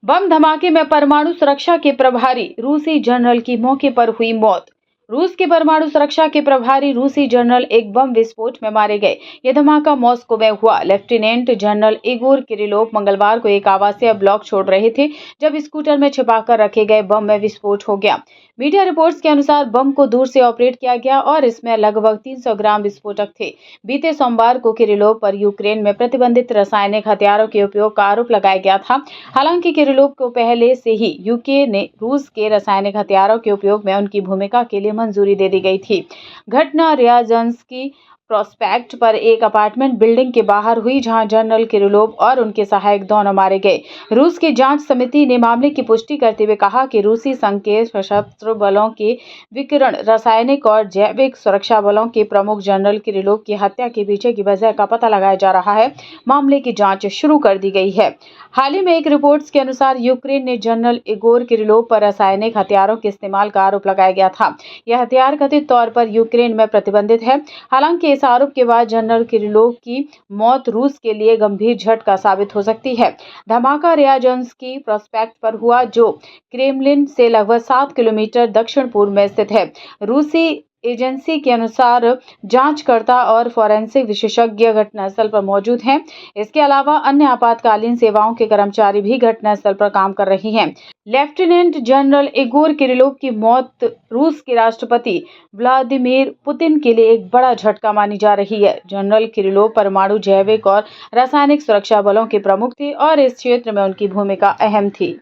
बम धमाके में परमाणु सुरक्षा के प्रभारी रूसी जनरल की मौके पर हुई मौत। रूस के परमाणु सुरक्षा के प्रभारी रूसी जनरल एक बम विस्फोट में मारे गए। यह धमाका मॉस्को में हुआ। लेफ्टिनेंट जनरल इगोर किरिलोव मंगलवार को एक आवासीय ब्लॉक छोड़ रहे थे जब स्कूटर में छिपाकर रखे गए बम में विस्फोट हो गया। मीडिया रिपोर्ट्स के अनुसार बम को दूर से ऑपरेट किया गया और इसमें लगभग 300 ग्राम विस्फोटक थे। बीते सोमवार को किरिलोव पर यूक्रेन में प्रतिबंधित रासायनिक हथियारों के उपयोग का आरोप लगाया गया था। हालांकि किरिलोव को पहले से ही यूके ने रूस के रासायनिक हथियारों के उपयोग में उनकी भूमिका के लिए मंजूरी दे दी गई थी। घटना रियाज़न्स्की प्रोस्पेक्ट पर एक अपार्टमेंट बिल्डिंग के बाहर हुई, जहां जनरल किरिलोव और उनके सहायक दोनों मारे गए। रूस की जांच समिति ने मामले की पुष्टि करते हुए कहा कि रूसी संघ के सशस्त्र बलों के विकिरण, रासायनिक और जैविक सुरक्षा बलों के प्रमुख जनरल किरिलोव की हत्या के पीछे की वजह का पता लगाया जा रहा है। मामले की जांच शुरू कर दी गई है। हाल ही में एक रिपोर्ट्स के अनुसार यूक्रेन ने जनरल इगोर किरिलोव पर रासायनिक हथियारों के इस्तेमाल का आरोप लगाया गया था। यह हथियार कथित तौर पर यूक्रेन में प्रतिबंधित है। हालांकि इस आरोप के बाद जनरल किरिलोव की मौत रूस के लिए गंभीर झटका साबित हो सकती है। धमाका रियाज़न्स्की प्रोस्पेक्ट पर हुआ, जो क्रेमलिन से लगभग 7 किलोमीटर दक्षिण पूर्व में स्थित है। रूसी एजेंसी के अनुसार जांचकर्ता और फोरेंसिक विशेषज्ञ घटनास्थल पर मौजूद हैं। इसके अलावा अन्य आपातकालीन सेवाओं के कर्मचारी भी घटनास्थल पर काम कर रहे हैं। लेफ्टिनेंट जनरल इगोर किरिलोव की मौत रूस के राष्ट्रपति व्लादिमीर पुतिन के लिए एक बड़ा झटका मानी जा रही है। जनरल किरिलोव परमाणु, जैविक और रासायनिक सुरक्षा बलों के प्रमुख थे और इस क्षेत्र में उनकी भूमिका अहम थी।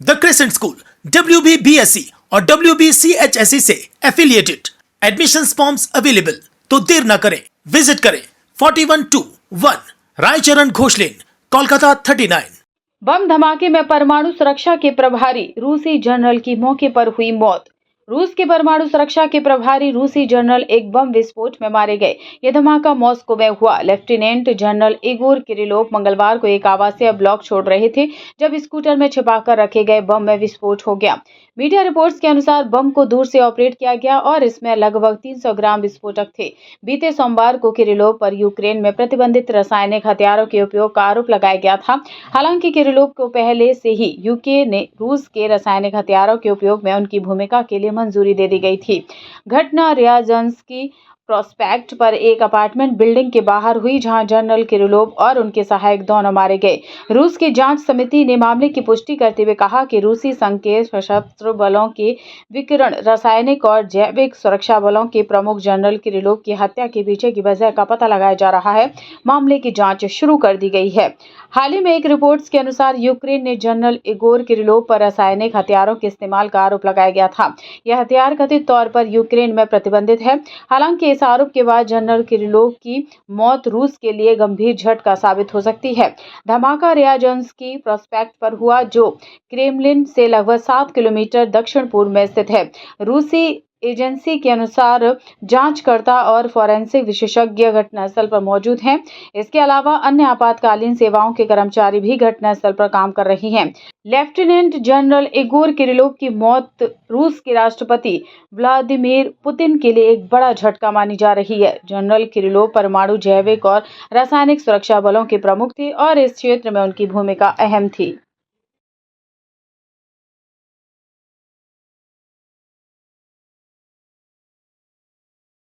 द क्रिसेंट स्कूल WBBSc और WBCHSE से एफिलिएटेड। एडमिशंस फॉर्म्स अवेलेबल, तो देर न करें, विजिट करें 4121 रायचरण घोष लेन, कोलकाता 39। बम धमाके में परमाणु सुरक्षा के प्रभारी रूसी जनरल की मौके पर हुई मौत। रूस के परमाणु सुरक्षा के प्रभारी रूसी जनरल एक बम विस्फोट में मारे गए। यह धमाका मॉस्को में हुआ। लेफ्टिनेंट जनरल इगोर किरिलोव मंगलवार को एक आवासीय ब्लॉक छोड़ रहे थे जब स्कूटर में छिपाकर रखे गए बम में विस्फोट हो गया। मीडिया रिपोर्ट्स के अनुसार बम को दूर से ऑपरेट किया गया और इसमें लगभग 300 ग्राम विस्फोटक थे। बीते सोमवार को किरिलोव पर यूक्रेन में प्रतिबंधित रासायनिक हथियारों के उपयोग का आरोप लगाया गया था। हालांकि किरिलोव को पहले से ही यूके ने रूस के रासायनिक हथियारों के उपयोग में उनकी भूमिका के लिए मंजूरी दे दी गई थी। घटना रियाज़न्स्की प्रोस्पेक्ट पर एक अपार्टमेंट बिल्डिंग के बाहर हुई, जहां जनरल किरिलोव और उनके सहायक दोनों मारे गए। रूस की जांच समिति ने मामले की पुष्टि करते हुए कहा कि रूसी संघ के सशस्त्र बलों के विकिरण, रासायनिक और जैविक सुरक्षा बलों के प्रमुख जनरल किरिलोव की हत्या के पीछे की वजह का पता लगाया जा रहा है। मामले की जांच शुरू कर दी गई है। हाल ही में एक रिपोर्ट्स के अनुसार यूक्रेन ने जनरल इगोर किरिलोव पर रासायनिक हथियारों के इस्तेमाल का आरोप लगाया गया था। यह हथियार कथित तौर पर यूक्रेन में प्रतिबंधित है। हालांकि इस आरोप के बाद जनरल किरिलोव की मौत रूस के लिए गंभीर झटका साबित हो सकती है। धमाका रियाज़न्स्की प्रोस्पेक्ट पर हुआ, जो क्रेमलिन से लगभग 7 किलोमीटर दक्षिण पूर्व में स्थित है। रूसी एजेंसी के अनुसार जांचकर्ता और फोरेंसिक विशेषज्ञ घटनास्थल पर मौजूद हैं। इसके अलावा अन्य आपातकालीन सेवाओं के कर्मचारी भी घटनास्थल पर काम कर रहे हैं। लेफ्टिनेंट जनरल इगोर किरिलोव की मौत रूस के राष्ट्रपति व्लादिमीर पुतिन के लिए एक बड़ा झटका मानी जा रही है। जनरल किरिलोव परमाणु, जैविक और रासायनिक सुरक्षा बलों के प्रमुख थे और इस क्षेत्र में उनकी भूमिका अहम थी।